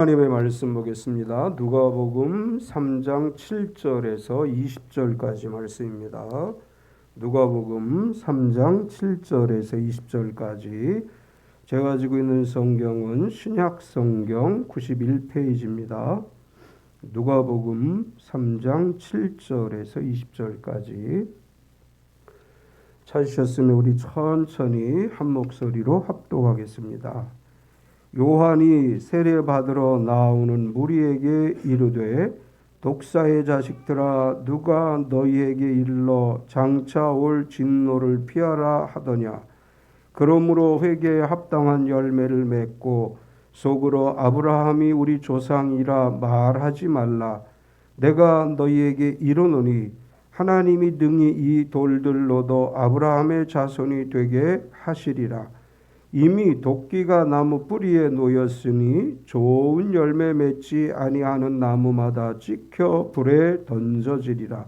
하나님의 말씀 보겠습니다. 누가복음 3장 7절에서 20절까지 말씀입니다. 누가복음 3장 7절에서 20절까지 제가 가지고 있는 성경은 신약 성경 91페이지입니다. 누가복음 3장 7절에서 20절까지 찾으셨으면 우리 천천히 한 목소리로 합독하겠습니다. 요한이 세례받으러 나오는 무리에게 이르되 독사의 자식들아 누가 너희에게 일러 장차 올 진노를 피하라 하더냐. 그러므로 회개에 합당한 열매를 맺고 속으로 아브라함이 우리 조상이라 말하지 말라. 내가 너희에게 이르노니 하나님이 능히 이 돌들로도 아브라함의 자손이 되게 하시리라. 이미 도끼가 나무 뿌리에 놓였으니 좋은 열매 맺지 아니하는 나무마다 찍혀 불에 던져지리라.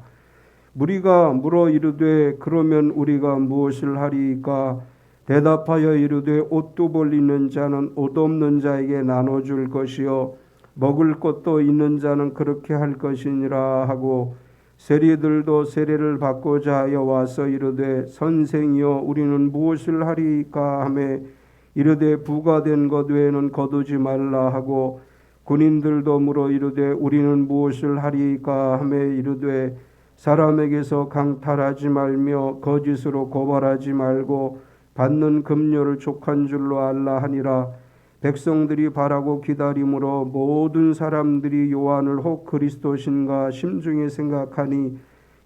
무리가 물어 이르되 그러면 우리가 무엇을 하리이까? 대답하여 이르되 옷도 벌리는 자는 옷 없는 자에게 나눠줄 것이요 먹을 것도 있는 자는 그렇게 할 것이니라 하고 세리들도 세례를 받고자 하여 와서 이르되 선생이여 우리는 무엇을 하리이까 하매 이르되 부과된 것 외에는 거두지 말라 하고 군인들도 물어 이르되 우리는 무엇을 하리이까 하매 이르되 사람에게서 강탈하지 말며 거짓으로 고발하지 말고 받는 급료를 족한 줄로 알라 하니라. 백성들이 바라고 기다림으로 모든 사람들이 요한을 혹 그리스도신가 심중에 생각하니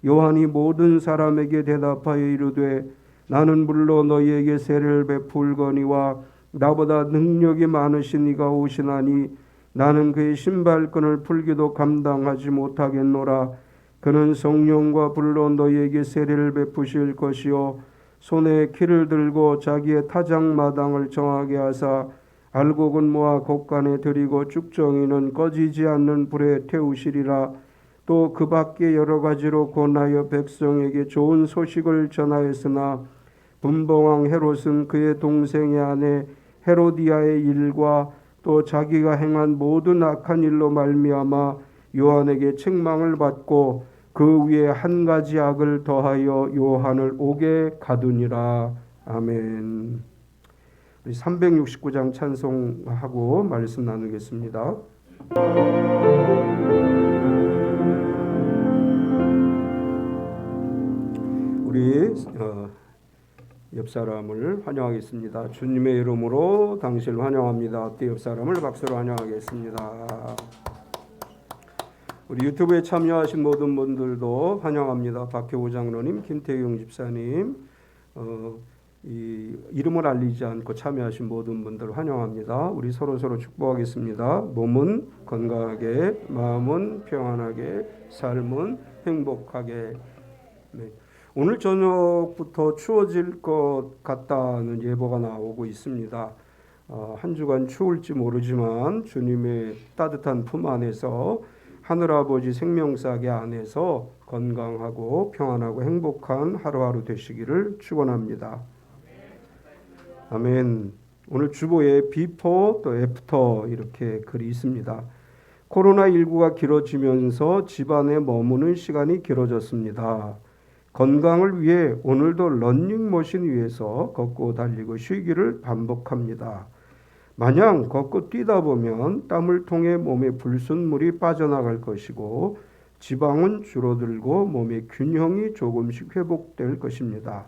요한이 모든 사람에게 대답하여 이르되 나는 물로 너희에게 세례를 베풀거니와 나보다 능력이 많으신 이가 오시나니 나는 그의 신발끈을 풀기도 감당하지 못하겠노라. 그는 성령과 불로 너희에게 세례를 베푸실 것이요 손에 키를 들고 자기의 타작마당을 정하게 하사 알곡은 모아 곡간에 들이고 쭉정이는 꺼지지 않는 불에 태우시리라. 또 그 밖에 여러 가지로 권하여 백성에게 좋은 소식을 전하였으나 분봉왕 헤롯은 그의 동생의 아내 헤로디아의 일과 또 자기가 행한 모든 악한 일로 말미암아 요한에게 책망을 받고 그 위에 한 가지 악을 더하여 요한을 옥에 가두니라. 아멘. 369장 찬송하고 말씀 나누겠습니다. 우리 옆 사람을 환영하겠습니다. 주님의 이름으로 당신을 환영합니다. 옆 사람을 박수로 환영하겠습니다. 우리 유튜브에 참여하신 모든 분들도 환영합니다. 박효우 장로님, 김태용 집사님, 이름을 알리지 않고 참여하신 모든 분들 환영합니다. 우리 서로 축복하겠습니다. 몸은 건강하게, 마음은 평안하게, 삶은 행복하게. 네. 오늘 저녁부터 추워질 것 같다는 예보가 나오고 있습니다. 한 주간 추울지 모르지만 주님의 따뜻한 품 안에서 하늘아버지 생명싸개 안에서 건강하고 평안하고 행복한 하루하루 되시기를 축원합니다. 아멘. 오늘 주보에 비포 또 애프터 이렇게 글이 있습니다. 코로나19가 길어지면서 집안에 머무는 시간이 길어졌습니다. 건강을 위해 오늘도 러닝머신 위에서 걷고 달리고 쉬기를 반복합니다. 마냥 걷고 뛰다 보면 땀을 통해 몸에 불순물이 빠져나갈 것이고 지방은 줄어들고 몸의 균형이 조금씩 회복될 것입니다.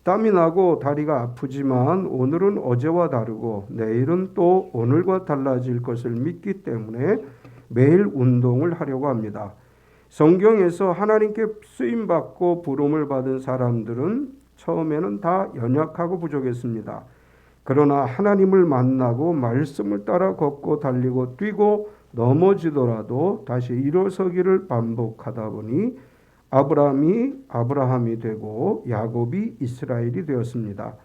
땀이 나고 다리가 아프지만 오늘은 어제와 다르고 내일은 또 오늘과 달라질 것을 믿기 때문에 매일 운동을 하려고 합니다. 성경에서 하나님께 쓰임받고 부름을 받은 사람들은 처음에는 다 연약하고 부족했습니다. 그러나 하나님을 만나고 말씀을 따라 걷고 달리고 뛰고 넘어지더라도 다시 일어서기를 반복하다 보니 아브라함이 아브라함이 되고 야곱이 이스라엘이 되었습니다.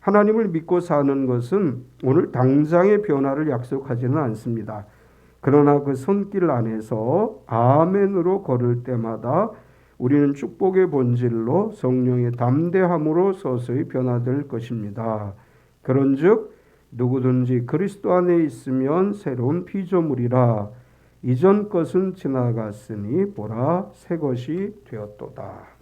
하나님을 믿고 사는 것은 오늘 당장의 변화를 약속하지는 않습니다. 그러나 그 손길 안에서 아멘으로 걸을 때마다 우리는 축복의 본질로 성령의 담대함으로 서서히 변화될 것입니다. 그런즉 누구든지 그리스도 안에 있으면 새로운 피조물이라. 이전 것은 지나갔으니 보라 새 것이 되었도다.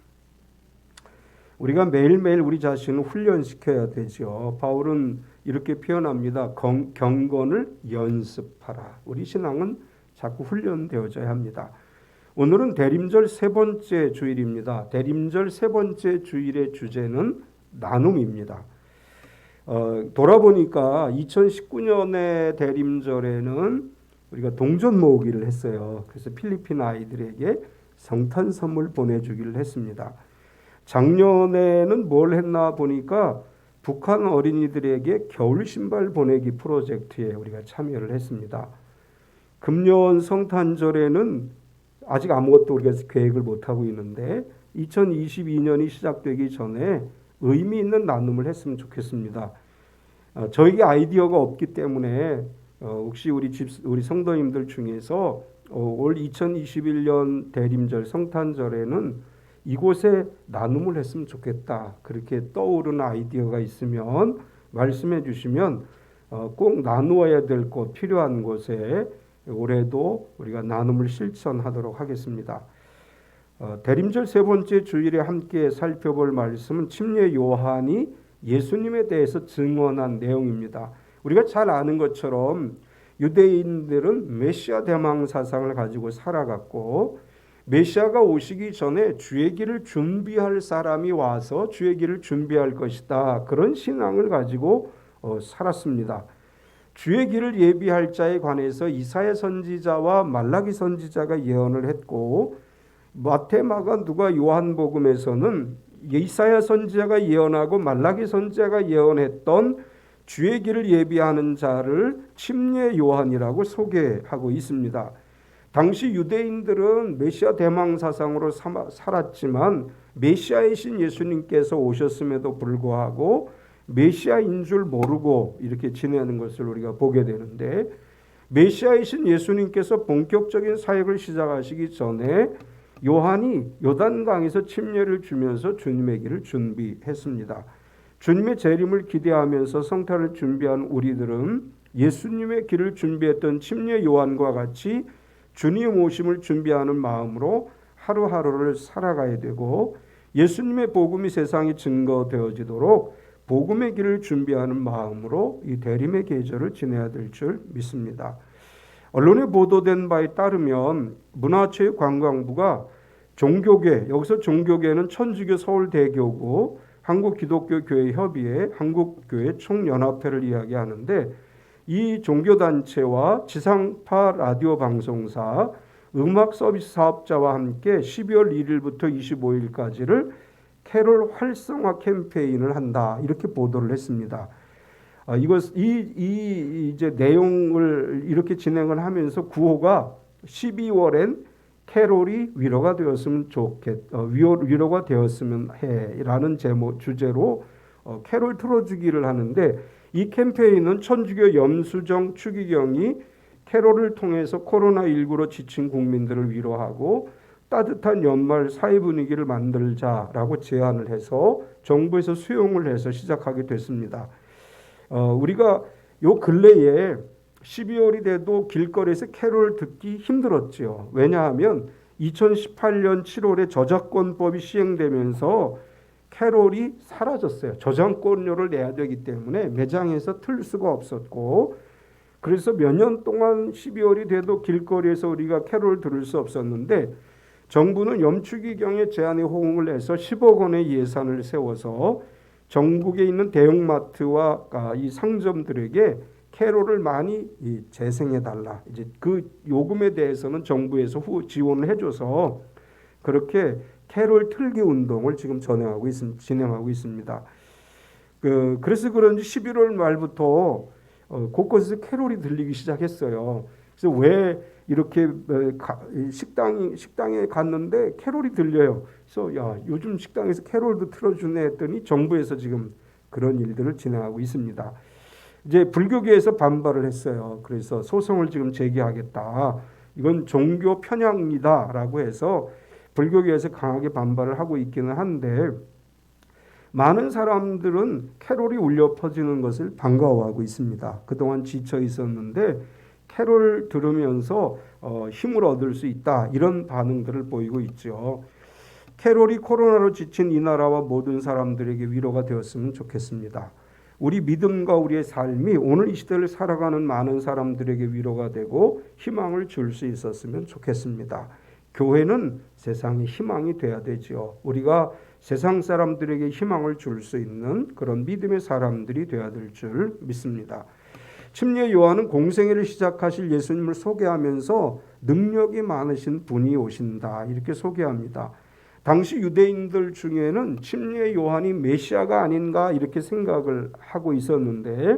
우리가 매일매일 우리 자신을 훈련시켜야 되죠. 바울은 이렇게 표현합니다. 경건을 연습하라. 우리 신앙은 자꾸 훈련되어져야 합니다. 오늘은 대림절 세 번째 주일입니다. 대림절 세 번째 주일의 주제는 나눔입니다. 돌아보니까 2019년의 대림절에는 우리가 동전 모으기를 했어요. 그래서 필리핀 아이들에게 성탄 선물 보내주기를 했습니다. 작년에는 뭘 했나 보니까 북한 어린이들에게 겨울 신발 보내기 프로젝트에 우리가 참여를 했습니다. 금년 성탄절에는 아직 아무것도 우리가 계획을 못하고 있는데 2022년이 시작되기 전에 의미 있는 나눔을 했으면 좋겠습니다. 저에게 아이디어가 없기 때문에 혹시 우리 성도님들 중에서 올 2021년 대림절 성탄절에는 이곳에 나눔을 했으면 좋겠다. 그렇게 떠오르는 아이디어가 있으면 말씀해 주시면 꼭 나누어야 될 곳, 필요한 곳에 올해도 우리가 나눔을 실천하도록 하겠습니다. 대림절 세 번째 주일에 함께 살펴볼 말씀은 침례 요한이 예수님에 대해서 증언한 내용입니다. 우리가 잘 아는 것처럼 유대인들은 메시아 대망 사상을 가지고 살아갔고 메시아가 오시기 전에 주의 길을 준비할 사람이 와서 주의 길을 준비할 것이다. 그런 신앙을 가지고 살았습니다. 주의 길을 예비할 자에 관해서 이사야 선지자와 말라기 선지자가 예언을 했고 마태, 마가, 누가, 요한복음에서는 이사야 선지자가 예언하고 말라기 선지자가 예언했던 주의 길을 예비하는 자를 침례 요한이라고 소개하고 있습니다. 당시 유대인들은 메시아 대망 사상으로 살았지만 메시아이신 예수님께서 오셨음에도 불구하고 메시아인 줄 모르고 이렇게 지내는 것을 우리가 보게 되는데 메시아이신 예수님께서 본격적인 사역을 시작하시기 전에 요한이 요단강에서 침례를 주면서 주님의 길을 준비했습니다. 주님의 재림을 기대하면서 성탄을 준비한 우리들은 예수님의 길을 준비했던 침례 요한과 같이 주님 오심을 준비하는 마음으로 하루하루를 살아가야 되고 예수님의 복음이 세상에 증거되어지도록 복음의 길을 준비하는 마음으로 이 대림의 계절을 지내야 될 줄 믿습니다. 언론에 보도된 바에 따르면 문화체육관광부가 종교계, 여기서 종교계는 천주교 서울대교구, 한국기독교교회협의회, 한국교회 총연합회를 이야기하는데 이 종교단체와 지상파 라디오 방송사, 음악 서비스 사업자와 함께 12월 1일부터 25일까지를 캐롤 활성화 캠페인을 한다. 이렇게 보도를 했습니다. 이제 내용을 이렇게 진행을 하면서 구호가 12월엔 캐롤이 위로가 되었으면 위로가 되었으면 해라는 주제로 캐롤 틀어주기를 하는데 이 캠페인은 천주교 염수정 추기경이 캐롤을 통해서 코로나19로 지친 국민들을 위로하고 따뜻한 연말 사회 분위기를 만들자라고 제안을 해서 정부에서 수용을 해서 시작하게 됐습니다. 우리가 요 근래에 12월이 돼도 길거리에서 캐롤 듣기 힘들었죠. 왜냐하면 2018년 7월에 저작권법이 시행되면서 캐롤이 사라졌어요. 저작권료를 내야 되기 때문에 매장에서 틀 수가 없었고 그래서 몇 년 동안 12월이 돼도 길거리에서 우리가 캐롤을 들을 수 없었는데 정부는 염추기경의 제안에 호응을 해서 10억 원의 예산을 세워서 전국에 있는 대형마트와 이 상점들에게 캐롤을 많이 재생해달라. 이제 그 요금에 대해서는 정부에서 지원을 해줘서 그렇게 캐롤 틀기 운동을 지금 진행하고 있습니다. 그래서 그런지 11월 말부터 곳곳에서 캐롤이 들리기 시작했어요. 그래서 왜 이렇게 식당에 갔는데 캐롤이 들려요. 그래서 요즘 식당에서 캐롤도 틀어주네 했더니 정부에서 지금 그런 일들을 진행하고 있습니다. 이제 불교계에서 반발을 했어요. 그래서 소송을 지금 제기하겠다. 이건 종교 편향이다라고 해서 불교계에서 강하게 반발을 하고 있기는 한데 많은 사람들은 캐롤이 울려 퍼지는 것을 반가워하고 있습니다. 그동안 지쳐 있었는데 캐롤 들으면서 힘을 얻을 수 있다, 이런 반응들을 보이고 있죠. 캐롤이 코로나로 지친 이 나라와 모든 사람들에게 위로가 되었으면 좋겠습니다. 우리 믿음과 우리의 삶이 오늘 이 시대를 살아가는 많은 사람들에게 위로가 되고 희망을 줄 수 있었으면 좋겠습니다. 교회는 세상의 희망이 돼야 되지요. 우리가 세상 사람들에게 희망을 줄 수 있는 그런 믿음의 사람들이 돼야 될 줄 믿습니다. 침례 요한은 공생애를 시작하실 예수님을 소개하면서 능력이 많으신 분이 오신다, 이렇게 소개합니다. 당시 유대인들 중에는 침례 요한이 메시아가 아닌가 이렇게 생각을 하고 있었는데,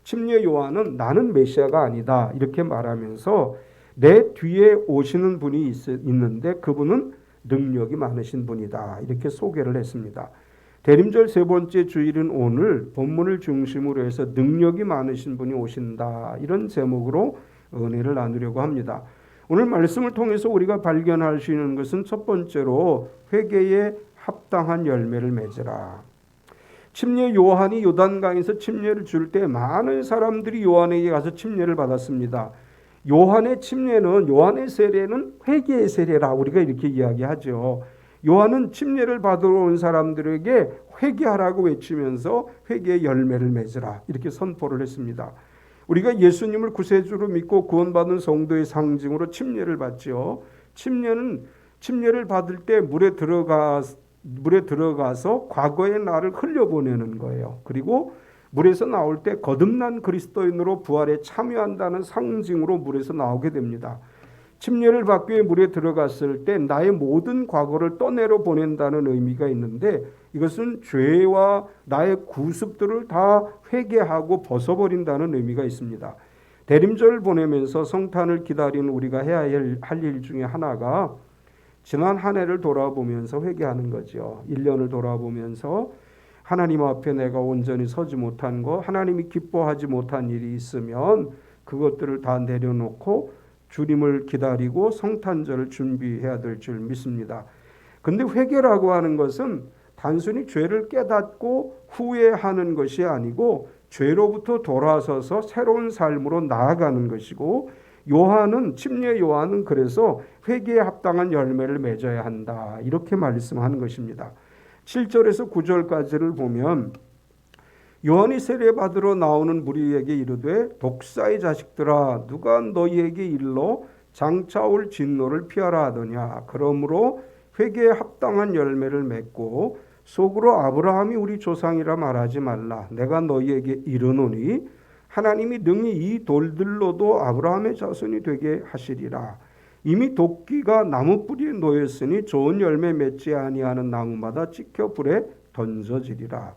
침례 요한은 나는 메시아가 아니다 이렇게 말하면서 내 뒤에 오시는 분이 있는데 그분은 능력이 많으신 분이다, 이렇게 소개를 했습니다. 대림절 세 번째 주일은 오늘 본문을 중심으로 해서 능력이 많으신 분이 오신다, 이런 제목으로 은혜를 나누려고 합니다. 오늘 말씀을 통해서 우리가 발견할 수 있는 것은 첫 번째로 회개에 합당한 열매를 맺으라. 침례 요한이 요단강에서 침례를 줄 때 많은 사람들이 요한에게 가서 침례를 받았습니다. 요한의 침례는, 요한의 세례는 회개의 세례라 우리가 이렇게 이야기하죠. 요한은 침례를 받으러 온 사람들에게 회개하라고 외치면서 회개의 열매를 맺으라 이렇게 선포를 했습니다. 우리가 예수님을 구세주로 믿고 구원받은 성도의 상징으로 침례를 받지요. 침례를 받을 때 물에 들어가서 과거의 나를 흘려보내는 거예요. 그리고 물에서 나올 때 거듭난 그리스도인으로 부활에 참여한다는 상징으로 물에서 나오게 됩니다. 침례를 받기 위해 물에 들어갔을 때 나의 모든 과거를 떠내려 보낸다는 의미가 있는데, 이것은 죄와 나의 구습들을 다 회개하고 벗어버린다는 의미가 있습니다. 대림절을 보내면서 성탄을 기다리는 우리가 해야 할 일 중에 하나가 지난 한 해를 돌아보면서 회개하는 거죠. 1년을 돌아보면서 하나님 앞에 내가 온전히 서지 못한 거, 하나님이 기뻐하지 못한 일이 있으면 그것들을 다 내려놓고 주님을 기다리고 성탄절을 준비해야 될 줄 믿습니다. 근데 회개라고 하는 것은 단순히 죄를 깨닫고 후회하는 것이 아니고 죄로부터 돌아서서 새로운 삶으로 나아가는 것이고, 침례 요한은 그래서 회개에 합당한 열매를 맺어야 한다 이렇게 말씀하는 것입니다. 7절에서 9절까지를 보면 요한이 세례받으러 나오는 무리에게 이르되 독사의 자식들아 누가 너희에게 일러 장차 올 진노를 피하라 하더냐. 그러므로 회개에 합당한 열매를 맺고 속으로 아브라함이 우리 조상이라 말하지 말라. 내가 너희에게 이르노니 하나님이 능히 이 돌들로도 아브라함의 자손이 되게 하시리라. 이미 도끼가 나무 뿌리에 놓였으니 좋은 열매 맺지 아니하는 나무마다 찍혀 불에 던져지리라.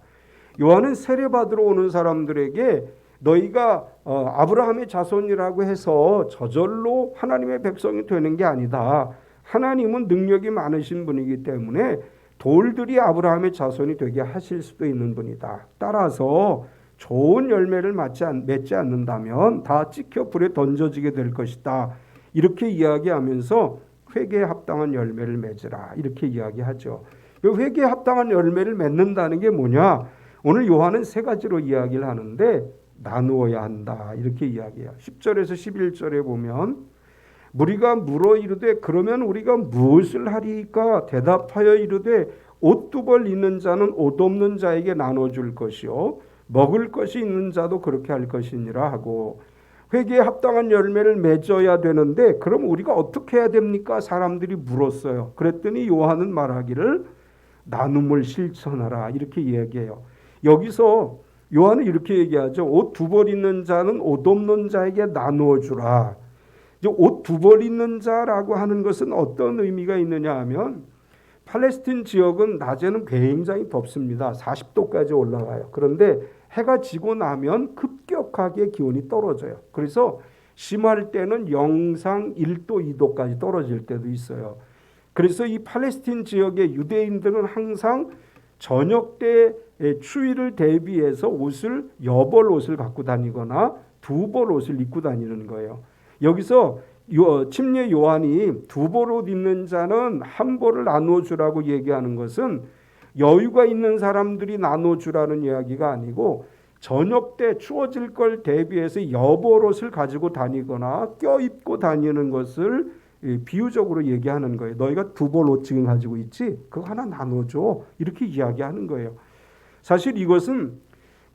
요한은 세례받으러 오는 사람들에게 너희가 아브라함의 자손이라고 해서 저절로 하나님의 백성이 되는 게 아니다. 하나님은 능력이 많으신 분이기 때문에 돌들이 아브라함의 자손이 되게 하실 수도 있는 분이다. 따라서 좋은 열매를 맺지 않는다면 다 찍혀 불에 던져지게 될 것이다. 이렇게 이야기하면서 회개에 합당한 열매를 맺으라 이렇게 이야기하죠. 회개에 합당한 열매를 맺는다는 게 뭐냐? 오늘 요한은 세 가지로 이야기를 하는데 나누어야 한다 이렇게 이야기해요. 10절에서 11절에 보면 무리가 물어 이르되 그러면 우리가 무엇을 하리이까? 대답하여 이르되 옷 두 벌 있는 자는 옷 없는 자에게 나눠줄 것이요 먹을 것이 있는 자도 그렇게 할 것이니라 하고, 회개에 합당한 열매를 맺어야 되는데 그럼 우리가 어떻게 해야 됩니까? 사람들이 물었어요. 그랬더니 요한은 말하기를 나눔을 실천하라 이렇게 이야기해요. 여기서 요한은 이렇게 얘기하죠. 옷 두 벌 있는 자는 옷 없는 자에게 나누어 주라. 옷 두 벌 있는 자라고 하는 것은 어떤 의미가 있느냐 하면, 팔레스틴 지역은 낮에는 굉장히 덥습니다. 40도까지 올라가요. 그런데 해가 지고 나면 급격하게 기온이 떨어져요. 그래서 심할 때는 영상 1도, 2도까지 떨어질 때도 있어요. 그래서 이 팔레스틴 지역의 유대인들은 항상 저녁 때 추위를 대비해서 여벌 옷을 갖고 다니거나 두 벌 옷을 입고 다니는 거예요. 여기서 침례 요한이 두 벌 옷 입는 자는 한 벌을 나누어 주라고 얘기하는 것은 여유가 있는 사람들이 나눠주라는 이야기가 아니고 저녁 때 추워질 걸 대비해서 여벌옷을 가지고 다니거나 껴입고 다니는 것을 비유적으로 얘기하는 거예요. 너희가 두 벌 옷 지금 가지고 있지? 그거 하나 나눠줘. 이렇게 이야기하는 거예요. 사실 이것은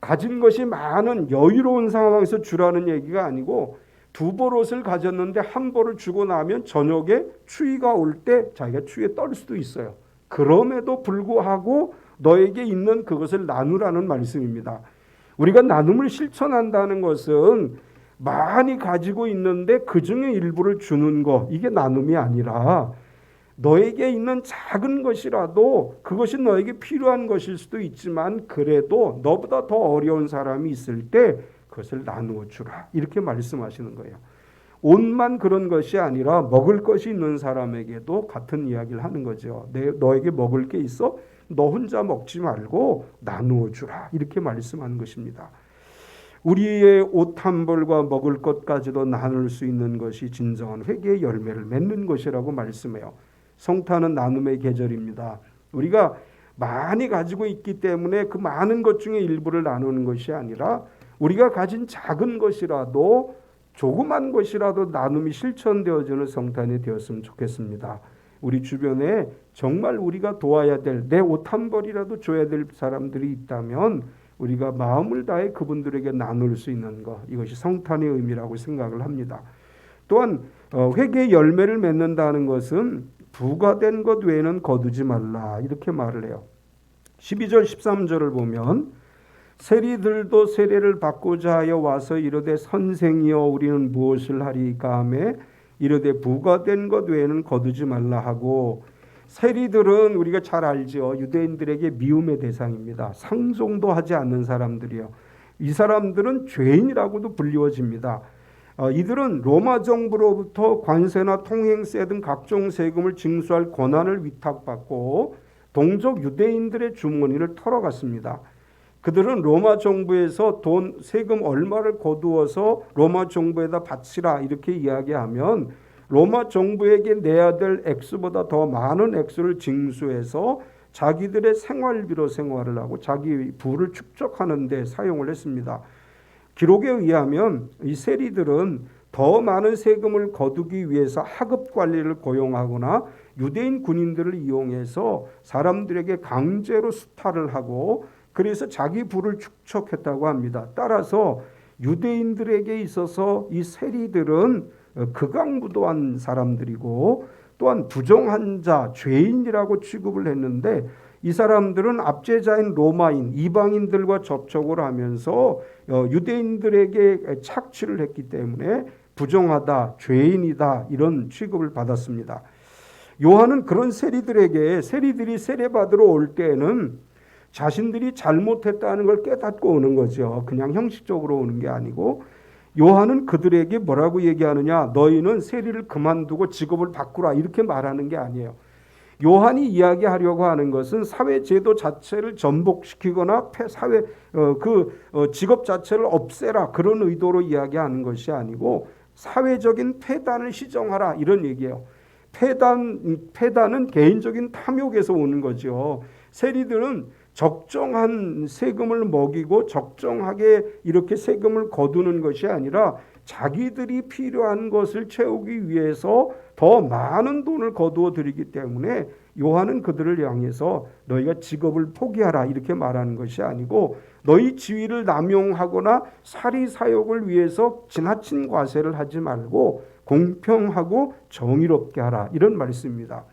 가진 것이 많은 여유로운 상황에서 주라는 얘기가 아니고 두 벌 옷을 가졌는데 한 벌을 주고 나면 저녁에 추위가 올 때 자기가 추위에 떨 수도 있어요. 그럼에도 불구하고 너에게 있는 그것을 나누라는 말씀입니다. 우리가 나눔을 실천한다는 것은 많이 가지고 있는데 그 중에 일부를 주는 거, 이게 나눔이 아니라 너에게 있는 작은 것이라도 그것이 너에게 필요한 것일 수도 있지만 그래도 너보다 더 어려운 사람이 있을 때 그것을 나누어 주라, 이렇게 말씀하시는 거예요. 옷만 그런 것이 아니라 먹을 것이 있는 사람에게도 같은 이야기를 하는 거죠. 너에게 먹을 게 있어? 너 혼자 먹지 말고 나누어 주라, 이렇게 말씀하는 것입니다. 우리의 옷 한 벌과 먹을 것까지도 나눌 수 있는 것이 진정한 회개의 열매를 맺는 것이라고 말씀해요. 성탄은 나눔의 계절입니다. 우리가 많이 가지고 있기 때문에 그 많은 것 중에 일부를 나누는 것이 아니라 우리가 가진 작은 것이라도 조그만 것이라도 나눔이 실천되어지는 성탄이 되었으면 좋겠습니다. 우리 주변에 정말 우리가 도와야 될, 내 옷 한 벌이라도 줘야 될 사람들이 있다면 우리가 마음을 다해 그분들에게 나눌 수 있는 것, 이것이 성탄의 의미라고 생각을 합니다. 또한 회개의 열매를 맺는다는 것은 부과된 것 외에는 거두지 말라, 이렇게 말을 해요. 12절 13절을 보면 세리들도 세례를 받고자 하여 와서 이르되 선생이여 우리는 무엇을 하리까 하매 이르되 부과된 것 외에는 거두지 말라 하고, 세리들은 우리가 잘 알죠. 유대인들에게 미움의 대상입니다. 상종도 하지 않는 사람들이요. 이 사람들은 죄인이라고도 불리워집니다. 이들은 로마 정부로부터 관세나 통행세 등 각종 세금을 징수할 권한을 위탁받고 동족 유대인들의 주머니를 털어갔습니다. 그들은 로마 정부에서 돈 세금 얼마를 거두어서 로마 정부에다 바치라 이렇게 이야기하면 로마 정부에게 내야 될 액수보다 더 많은 액수를 징수해서 자기들의 생활비로 생활을 하고 자기 부를 축적하는 데 사용을 했습니다. 기록에 의하면 이 세리들은 더 많은 세금을 거두기 위해서 하급 관리를 고용하거나 유대인 군인들을 이용해서 사람들에게 강제로 수탈을 하고 그래서 자기 부를 축적했다고 합니다. 따라서 유대인들에게 있어서 이 세리들은 극악무도한 사람들이고 또한 부정한 자, 죄인이라고 취급을 했는데 이 사람들은 압제자인 로마인, 이방인들과 접촉을 하면서 유대인들에게 착취를 했기 때문에 부정하다, 죄인이다 이런 취급을 받았습니다. 요한은 그런 세리들이 세례받으러 올 때에는 자신들이 잘못했다는 걸 깨닫고 오는 거죠. 그냥 형식적으로 오는 게 아니고 요한은 그들에게 뭐라고 얘기하느냐, 너희는 세리를 그만두고 직업을 바꾸라 이렇게 말하는 게 아니에요. 요한이 이야기하려고 하는 것은 사회 제도 자체를 전복시키거나 직업 자체를 없애라 그런 의도로 이야기하는 것이 아니고 사회적인 폐단을 시정하라 이런 얘기예요. 폐단은 개인적인 탐욕에서 오는 거죠. 세리들은 적정한 세금을 먹이고 적정하게 이렇게 세금을 거두는 것이 아니라 자기들이 필요한 것을 채우기 위해서 더 많은 돈을 거두어 드리기 때문에 요한은 그들을 향해서 너희가 직업을 포기하라 이렇게 말하는 것이 아니고 너희 지위를 남용하거나 사리사욕을 위해서 지나친 과세를 하지 말고 공평하고 정의롭게 하라 이런 말씀입니다.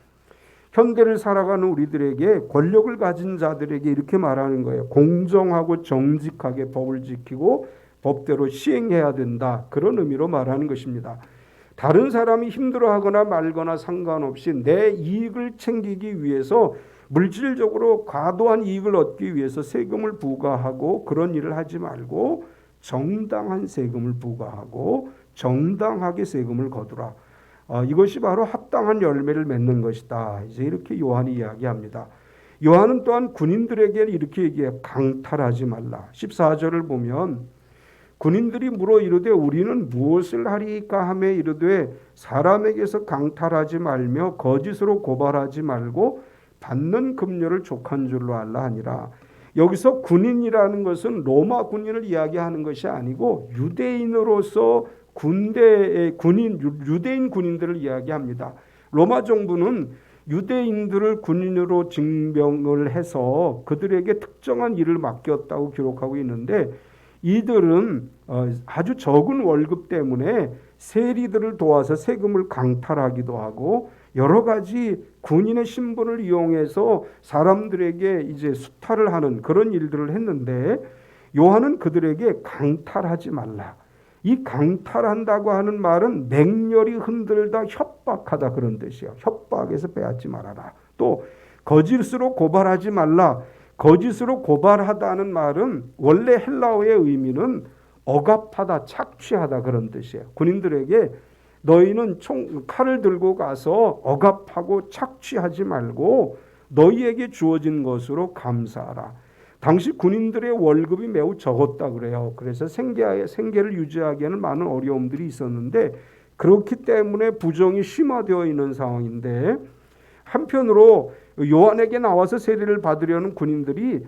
현대를 살아가는 우리들에게 권력을 가진 자들에게 이렇게 말하는 거예요. 공정하고 정직하게 법을 지키고 법대로 시행해야 된다. 그런 의미로 말하는 것입니다. 다른 사람이 힘들어하거나 말거나 상관없이 내 이익을 챙기기 위해서 물질적으로 과도한 이익을 얻기 위해서 세금을 부과하고 그런 일을 하지 말고 정당한 세금을 부과하고 정당하게 세금을 거두라. 이것이 바로 합당한 열매를 맺는 것이다. 이제 이렇게 요한이 이야기합니다. 요한은 또한 군인들에게 이렇게 얘기해요. 강탈하지 말라. 14절을 보면 군인들이 물어 이르되 우리는 무엇을 하리까 하매 이르되 사람에게서 강탈하지 말며 거짓으로 고발하지 말고 받는 급료를 족한 줄로 알라 하니라. 여기서 군인이라는 것은 로마 군인을 이야기하는 것이 아니고 유대인으로서 군대의 군인, 유대인 군인들을 이야기합니다. 로마 정부는 유대인들을 군인으로 징병을 해서 그들에게 특정한 일을 맡겼다고 기록하고 있는데, 이들은 아주 적은 월급 때문에 세리들을 도와서 세금을 강탈하기도 하고 여러 가지 군인의 신분을 이용해서 사람들에게 이제 수탈을 하는 그런 일들을 했는데, 요한은 그들에게 강탈하지 말라. 이 강탈한다고 하는 말은 맹렬히 흔들다 협박하다 그런 뜻이에요. 협박에서 빼앗지 말아라. 또 거짓으로 고발하지 말라. 거짓으로 고발하다는 말은 원래 헬라어의 의미는 억압하다, 착취하다 그런 뜻이에요. 군인들에게 너희는 칼을 들고 가서 억압하고 착취하지 말고 너희에게 주어진 것으로 감사하라. 당시 군인들의 월급이 매우 적었다 그래요. 그래서 생계를 유지하기에는 많은 어려움들이 있었는데, 그렇기 때문에 부정이 심화되어 있는 상황인데, 한편으로 요한에게 나와서 세례를 받으려는 군인들이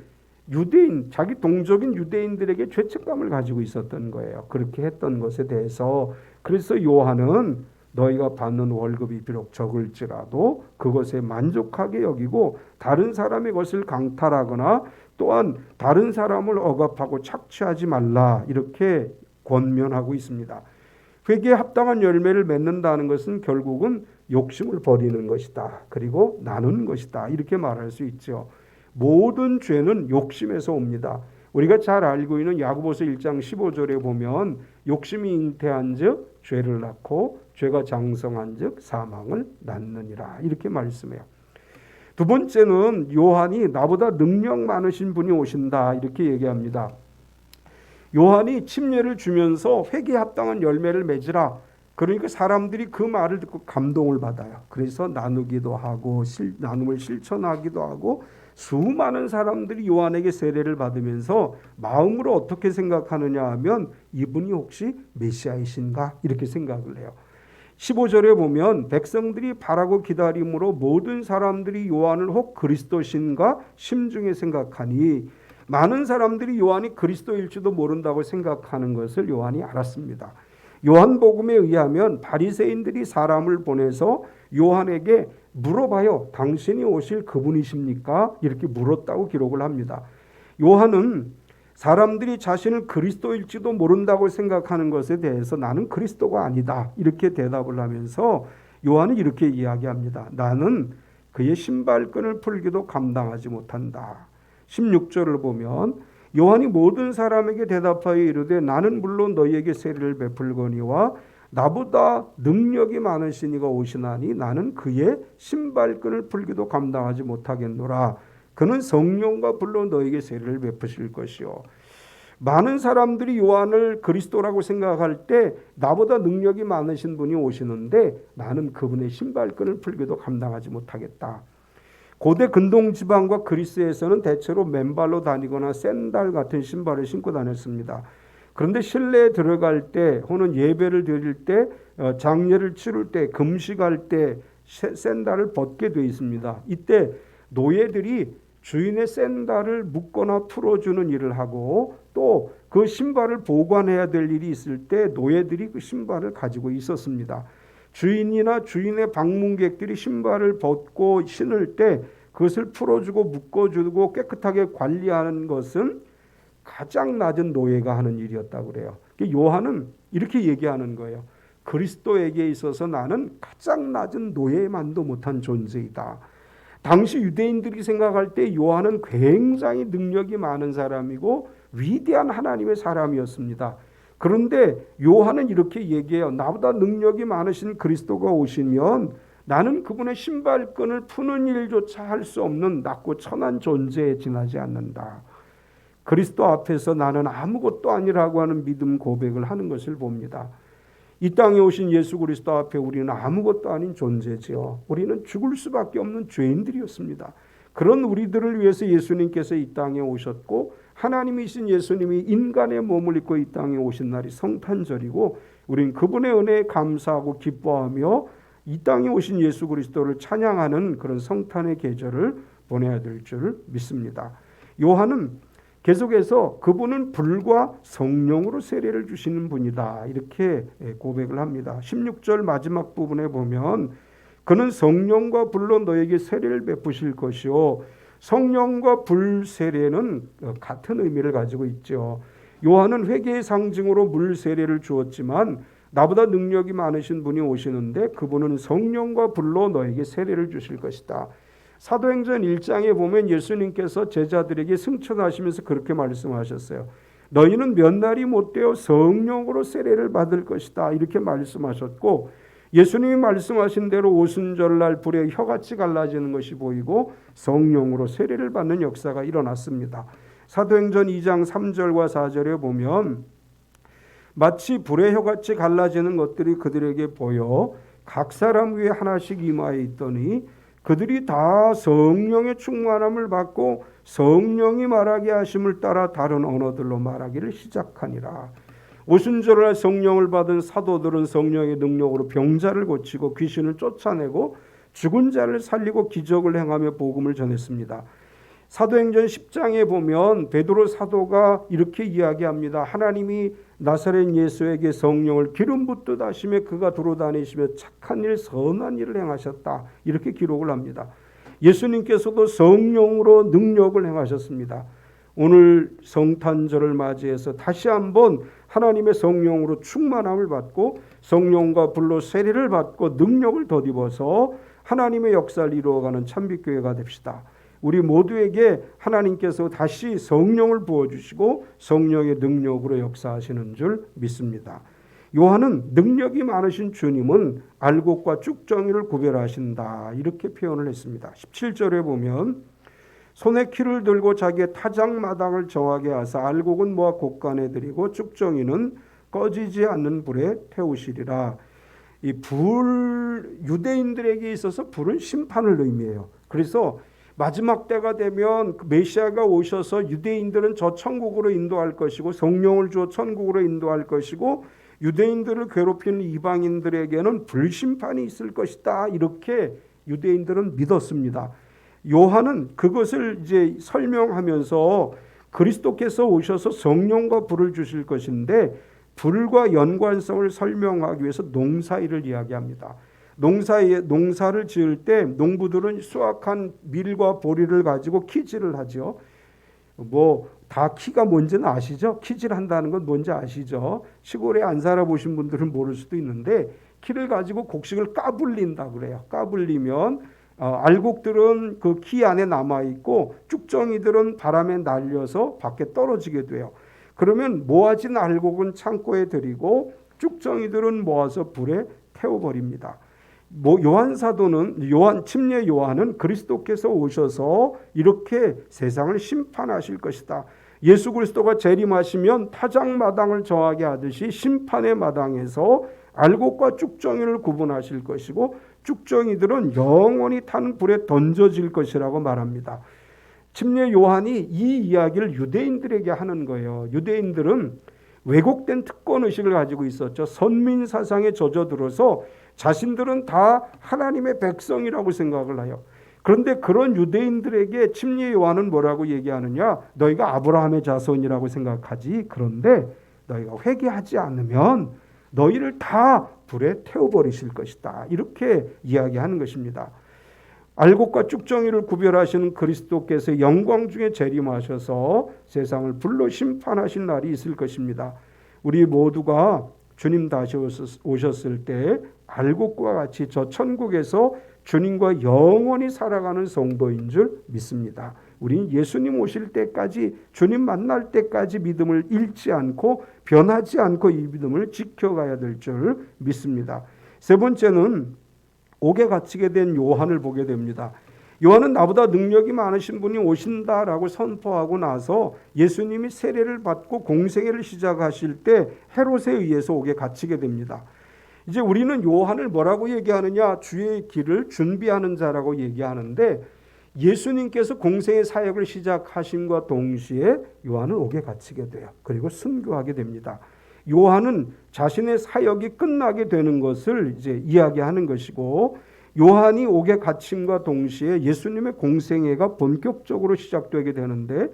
유대인, 자기 동족인 유대인들에게 죄책감을 가지고 있었던 거예요. 그렇게 했던 것에 대해서. 그래서 요한은 너희가 받는 월급이 비록 적을지라도 그것에 만족하게 여기고 다른 사람의 것을 강탈하거나 또한 다른 사람을 억압하고 착취하지 말라, 이렇게 권면하고 있습니다. 회개에 합당한 열매를 맺는다는 것은 결국은 욕심을 버리는 것이다. 그리고 나누는 것이다. 이렇게 말할 수 있죠. 모든 죄는 욕심에서 옵니다. 우리가 잘 알고 있는 야고보서 1장 15절에 보면 욕심이 잉태한 즉 죄를 낳고 죄가 장성한 즉 사망을 낳느니라, 이렇게 말씀해요. 두 번째는 요한이 나보다 능력 많으신 분이 오신다, 이렇게 얘기합니다. 요한이 침례를 주면서 회개에 합당한 열매를 맺으라. 그러니까 사람들이 그 말을 듣고 감동을 받아요. 그래서 나누기도 하고 나눔을 실천하기도 하고 수많은 사람들이 요한에게 세례를 받으면서 마음으로 어떻게 생각하느냐 하면 이분이 혹시 메시아이신가, 이렇게 생각을 해요. 15절에 보면 백성들이 바라고 기다림으로 모든 사람들이 요한을 혹 그리스도신가 심중에 생각하니, 많은 사람들이 요한이 그리스도일지도 모른다고 생각하는 것을 요한이 알았습니다. 요한복음에 의하면 바리새인들이 사람을 보내서 요한에게 물어봐요. 당신이 오실 그분이십니까? 이렇게 물었다고 기록을 합니다. 요한은 사람들이 자신을 그리스도일지도 모른다고 생각하는 것에 대해서 나는 그리스도가 아니다, 이렇게 대답을 하면서 요한은 이렇게 이야기합니다. 나는 그의 신발끈을 풀기도 감당하지 못한다. 16절을 보면 요한이 모든 사람에게 대답하여 이르되 나는 물론 너희에게 세례를 베풀거니와 나보다 능력이 많으신 이가 오시나니 나는 그의 신발끈을 풀기도 감당하지 못하겠노라. 그는 성령과 불로 너희에게 세례를 베푸실 것이요. 많은 사람들이 요한을 그리스도라고 생각할 때 나보다 능력이 많으신 분이 오시는데 나는 그분의 신발끈을 풀기도 감당하지 못하겠다. 고대 근동 지방과 그리스에서는 대체로 맨발로 다니거나 샌들 같은 신발을 신고 다녔습니다. 그런데 실내에 들어갈 때 혹은 예배를 드릴 때, 장례를 치를 때, 금식할 때 샌들을 벗게 되어 있습니다. 이때 노예들이 주인의 샌들을 묶거나 풀어주는 일을 하고 또 그 신발을 보관해야 될 일이 있을 때 노예들이 그 신발을 가지고 있었습니다. 주인이나 주인의 방문객들이 신발을 벗고 신을 때 그것을 풀어주고 묶어주고 깨끗하게 관리하는 것은 가장 낮은 노예가 하는 일이었다고 그래요. 요한은 이렇게 얘기하는 거예요. 그리스도에게 있어서 나는 가장 낮은 노예만도 못한 존재이다. 당시 유대인들이 생각할 때 요한은 굉장히 능력이 많은 사람이고 위대한 하나님의 사람이었습니다. 그런데 요한은 이렇게 얘기해요. 나보다 능력이 많으신 그리스도가 오시면 나는 그분의 신발끈을 푸는 일조차 할 수 없는 낮고 천한 존재에 지나지 않는다. 그리스도 앞에서 나는 아무것도 아니라고 하는 믿음 고백을 하는 것을 봅니다. 이 땅에 오신 예수 그리스도 앞에 우리는 아무것도 아닌 존재지요. 우리는 죽을 수밖에 없는 죄인들이었습니다. 그런 우리들을 위해서 예수님께서 이 땅에 오셨고 하나님이신 예수님이 인간의 몸을 입고 이 땅에 오신 날이 성탄절이고 우리는 그분의 은혜에 감사하고 기뻐하며 이 땅에 오신 예수 그리스도를 찬양하는 그런 성탄의 계절을 보내야 될 줄 믿습니다. 요한은 계속해서 그분은 불과 성령으로 세례를 주시는 분이다, 이렇게 고백을 합니다. 16절 마지막 부분에 보면 그는 성령과 불로 너에게 세례를 베푸실 것이요, 성령과 불 세례는 같은 의미를 가지고 있죠. 요한은 회개의 상징으로 물 세례를 주었지만 나보다 능력이 많으신 분이 오시는데 그분은 성령과 불로 너에게 세례를 주실 것이다. 사도행전 1장에 보면 예수님께서 제자들에게 승천하시면서 그렇게 말씀하셨어요. 너희는 몇 날이 못되어 성령으로 세례를 받을 것이다, 이렇게 말씀하셨고, 예수님이 말씀하신 대로 오순절날 불에 혀같이 갈라지는 것이 보이고 성령으로 세례를 받는 역사가 일어났습니다. 사도행전 2장 3절과 4절에 보면 마치 불의 혀같이 갈라지는 것들이 그들에게 보여 각 사람 위에 하나씩 임하여 있더니 그들이 다 성령의 충만함을 받고 성령이 말하게 하심을 따라 다른 언어들로 말하기를 시작하니라. 오순절날 성령을 받은 사도들은 성령의 능력으로 병자를 고치고 귀신을 쫓아내고 죽은 자를 살리고 기적을 행하며 복음을 전했습니다. 사도행전 10장에 보면 베드로 사도가 이렇게 이야기합니다. 하나님이 나사렛 예수에게 성령을 기름 붓듯 하시며 그가 두루 다니시며 착한 일 선한 일을 행하셨다, 이렇게 기록을 합니다. 예수님께서도 성령으로 능력을 행하셨습니다. 오늘 성탄절을 맞이해서 다시 한번 하나님의 성령으로 충만함을 받고 성령과 불로 세례를 받고 능력을 덧입어서 하나님의 역사를 이루어가는 참빛교회가 됩시다. 우리 모두에게 하나님께서 다시 성령을 부어주시고 성령의 능력으로 역사하시는 줄 믿습니다. 요한은 능력이 많으신 주님은 알곡과 쭉정이를 구별하신다, 이렇게 표현을 했습니다. 17절에 보면 손에 키를 들고 자기의 타작마당을 정하게 하사 알곡은 모아 곳간에 들이고 쭉정이는 꺼지지 않는 불에 태우시리라. 이 불, 유대인들에게 있어서 불은 심판을 의미해요. 그래서 마지막 때가 되면 메시아가 오셔서 유대인들은 저 천국으로 인도할 것이고 성령을 주어 천국으로 인도할 것이고 유대인들을 괴롭히는 이방인들에게는 불심판이 있을 것이다, 이렇게 유대인들은 믿었습니다. 요한은 그것을 이제 설명하면서 그리스도께서 오셔서 성령과 불을 주실 것인데 불과 연관성을 설명하기 위해서 농사일을 이야기합니다. 농사를 지을 때 농부들은 수확한 밀과 보리를 가지고 키질을 하죠. 다 키가 뭔지는 아시죠? 키질한다는 건 뭔지 아시죠? 시골에 안 살아보신 분들은 모를 수도 있는데 키를 가지고 곡식을 까불린다 그래요. 까불리면 알곡들은 그 키 안에 남아있고 쭉정이들은 바람에 날려서 밖에 떨어지게 돼요. 그러면 모아진 알곡은 창고에 들이고 쭉정이들은 모아서 불에 태워버립니다. 침례 요한은 그리스도께서 오셔서 이렇게 세상을 심판하실 것이다. 예수 그리스도가 재림하시면 타작마당을 정하게 하듯이 심판의 마당에서 알곡과 쭉정이를 구분하실 것이고 쭉정이들은 영원히 탄 불에 던져질 것이라고 말합니다. 침례 요한이 이 이야기를 유대인들에게 하는 거예요. 유대인들은 왜곡된 특권의식을 가지고 있었죠. 선민사상에 젖어들어서 자신들은 다 하나님의 백성이라고 생각을 해요. 그런데 그런 유대인들에게 침례 요한은 뭐라고 얘기하느냐? 너희가 아브라함의 자손이라고 생각하지. 그런데 너희가 회개하지 않으면 너희를 다 불에 태워버리실 것이다, 이렇게 이야기하는 것입니다. 알곡과 쭉정이를 구별하시는 그리스도께서 영광 중에 재림하셔서 세상을 불로 심판하실 날이 있을 것입니다. 우리 모두가 주님 다시 오셨을 때 알곡과 같이 저 천국에서 주님과 영원히 살아가는 성도인 줄 믿습니다. 우리는 예수님 오실 때까지, 주님 만날 때까지 믿음을 잃지 않고 변하지 않고 이 믿음을 지켜가야 될 줄 믿습니다. 세 번째는 옥에 갇히게 된 요한을 보게 됩니다. 요한은 나보다 능력이 많으신 분이 오신다라고 선포하고 나서 예수님이 세례를 받고 공생애를 시작하실 때 헤롯에 의해서 옥에 갇히게 됩니다. 이제 우리는 요한을 뭐라고 얘기하느냐? 주의 길을 준비하는 자라고 얘기하는데 예수님께서 공생의 사역을 시작하심과 동시에 요한은 옥에 갇히게 돼요. 그리고 순교하게 됩니다. 요한은 자신의 사역이 끝나게 되는 것을 이제 이야기하는 것이고, 요한이 옥에 갇힘과 동시에 예수님의 공생애가 본격적으로 시작되게 되는데,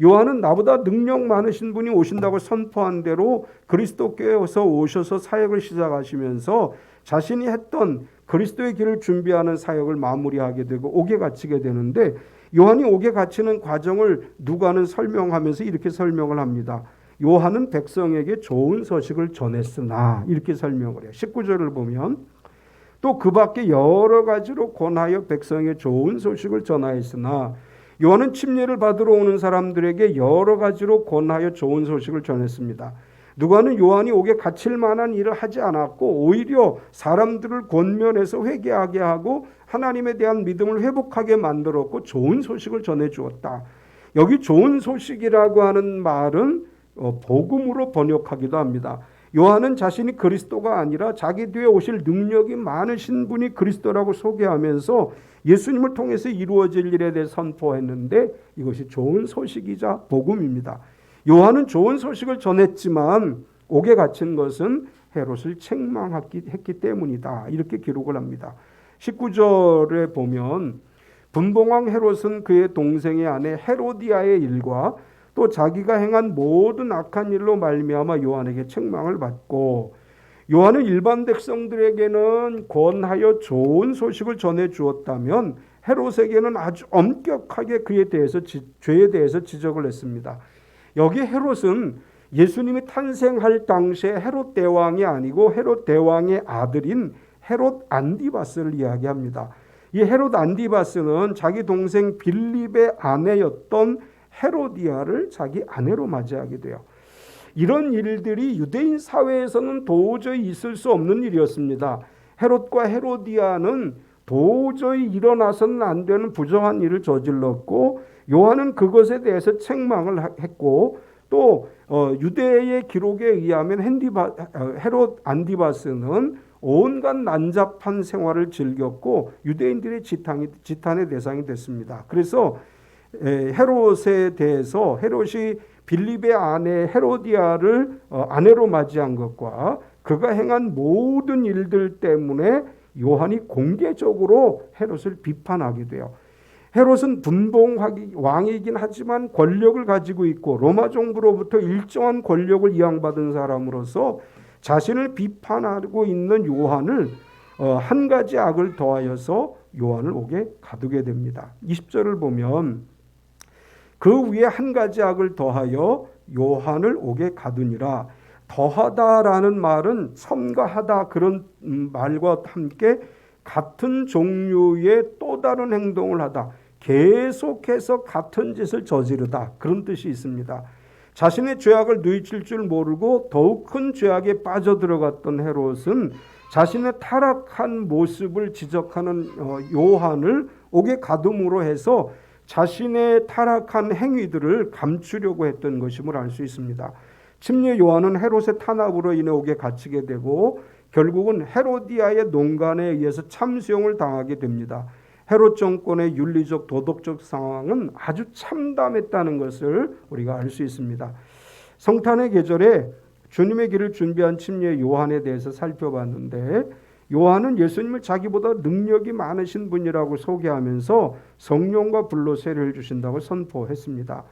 요한은 나보다 능력 많으신 분이 오신다고 선포한 대로 그리스도께서 오셔서 사역을 시작하시면서 자신이 했던 그리스도의 길을 준비하는 사역을 마무리하게 되고 옥에 갇히게 되는데, 요한이 옥에 갇히는 과정을 누가는 설명하면서 이렇게 설명을 합니다. 요한은 백성에게 좋은 소식을 전했으나, 이렇게 설명을 해요. 19절을 보면 또 그 밖에 여러 가지로 권하여 백성에게 좋은 소식을 전하였으나, 요한은 침례를 받으러 오는 사람들에게 여러 가지로 권하여 좋은 소식을 전했습니다. 누가는 요한이 옥에 갇힐 만한 일을 하지 않았고 오히려 사람들을 권면해서 회개하게 하고 하나님에 대한 믿음을 회복하게 만들었고 좋은 소식을 전해주었다. 여기 좋은 소식이라고 하는 말은 복음으로 번역하기도 합니다. 요한은 자신이 그리스도가 아니라 자기 뒤에 오실 능력이 많으신 분이 그리스도라고 소개하면서 예수님을 통해서 이루어질 일에 대해 선포했는데, 이것이 좋은 소식이자 복음입니다. 요한은 좋은 소식을 전했지만 옥에 갇힌 것은 헤롯을 책망했기 때문이다. 이렇게 기록을 합니다. 19절에 보면 분봉왕 헤롯은 그의 동생의 아내 헤로디아의 일과 또 자기가 행한 모든 악한 일로 말미암아 요한에게 책망을 받고, 요한은 일반 백성들에게는 권하여 좋은 소식을 전해 주었다면 헤롯에게는 아주 엄격하게 죄에 대해서 지적을 했습니다. 여기 헤롯은 예수님이 탄생할 당시에 헤롯 대왕이 아니고 헤롯 대왕의 아들인 헤롯 안디바스를 이야기합니다. 이 헤롯 안디바스는 자기 동생 빌립의 아내였던 헤로디아를 자기 아내로 맞이하게 돼요. 이런 일들이 유대인 사회에서는 도저히 있을 수 없는 일이었습니다. 헤롯과 헤로디아는 도저히 일어나서는 안 되는 부정한 일을 저질렀고, 요한은 그것에 대해서 책망을 했고, 또 유대의 기록에 의하면 헤롯 안디바스는 온갖 난잡한 생활을 즐겼고 유대인들의 지탄의 대상이 됐습니다. 그래서 헤롯에 대해서 헤롯이 빌립의 아내 헤로디아를 아내로 맞이한 것과 그가 행한 모든 일들 때문에 요한이 공개적으로 헤롯을 비판하게 돼요. 헤롯은 분봉 왕이긴 하지만 권력을 가지고 있고 로마 정부로부터 일정한 권력을 이양받은 사람으로서 자신을 비판하고 있는 요한을 한 가지 악을 더하여서 요한을 옥에 가두게 됩니다. 20절을 보면 그 위에 한 가지 악을 더하여 요한을 옥에 가두니라. 더하다라는 말은 첨가하다 그런 말과 함께 같은 종류의 또 다른 행동을 하다, 계속해서 같은 짓을 저지르다, 그런 뜻이 있습니다. 자신의 죄악을 뉘우칠 줄 모르고 더욱 큰 죄악에 빠져들어갔던 헤롯은 자신의 타락한 모습을 지적하는 요한을 옥에 가둠으로 해서 자신의 타락한 행위들을 감추려고 했던 것임을 알 수 있습니다. 침례 요한은 헤롯의 탄압으로 인해 옥에 갇히게 되고 결국은 헤로디아의 농간에 의해서 참수형을 당하게 됩니다. 헤롯 정권의 윤리적 도덕적 상황은 아주 참담했다는 것을 우리가 알 수 있습니다. 성탄의 계절에 주님의 길을 준비한 침례 요한에 대해서 살펴봤는데, 요한은 예수님을 자기보다 능력이 많으신 분이라고 소개하면서 성령과 불로 세례를 주신다고 선포했습니다.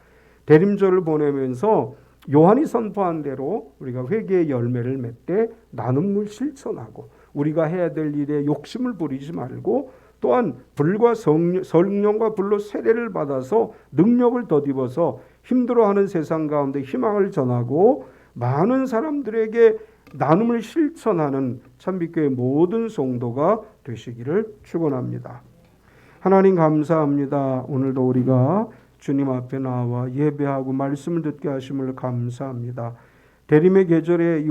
대림절을 보내면서 요한이 선포한 대로 우리가 회개의 열매를 맺되 나눔을 실천하고 우리가 해야 될 일에 욕심을 부리지 말고 또한 불과 성령과 불로 세례를 받아서 능력을 덧입어서 힘들어하는 세상 가운데 희망을 전하고 많은 사람들에게 나눔을 실천하는 참빛교회 모든 성도가 되시기를 축원합니다. 하나님 감사합니다. 오늘도 우리가 주님 앞에 나와 예배하고 말씀을 듣게 하심을 감사합니다. 대림의 계절에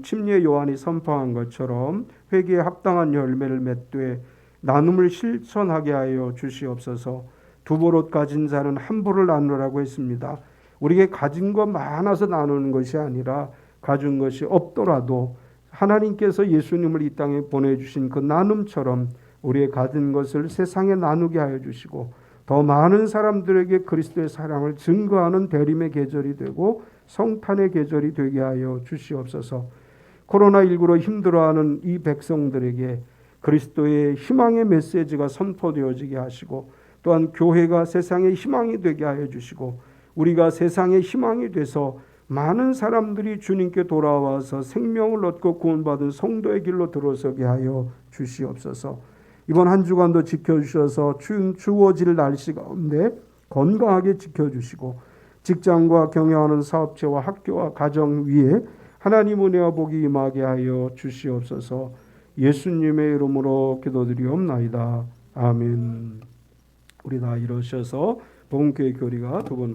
침례 요한이 선포한 것처럼 회개에 합당한 열매를 맺되 나눔을 실천하게 하여 주시옵소서. 두 보롯 가진 자는 한 보를 나누라고 했습니다. 우리에게 가진 것 많아서 나누는 것이 아니라 가진 것이 없더라도 하나님께서 예수님을 이 땅에 보내주신 그 나눔처럼 우리의 가진 것을 세상에 나누게 하여 주시고 더 많은 사람들에게 그리스도의 사랑을 증거하는 대림의 계절이 되고 성탄의 계절이 되게 하여 주시옵소서. 코로나19로 힘들어하는 이 백성들에게 그리스도의 희망의 메시지가 선포되어지게 하시고, 또한 교회가 세상의 희망이 되게 하여 주시고, 우리가 세상의 희망이 돼서 많은 사람들이 주님께 돌아와서 생명을 얻고 구원받은 성도의 길로 들어서게 하여 주시옵소서. 이번 한 주간도 지켜주셔서 추워질 날씨 가운데 건강하게 지켜주시고, 직장과 경영하는 사업체와 학교와 가정 위에 하나님 은혜와 복이 임하게 하여 주시옵소서. 예수님의 이름으로 기도드리옵나이다. 아멘. 우리 다 일어서서 복음교회 교리가 두 번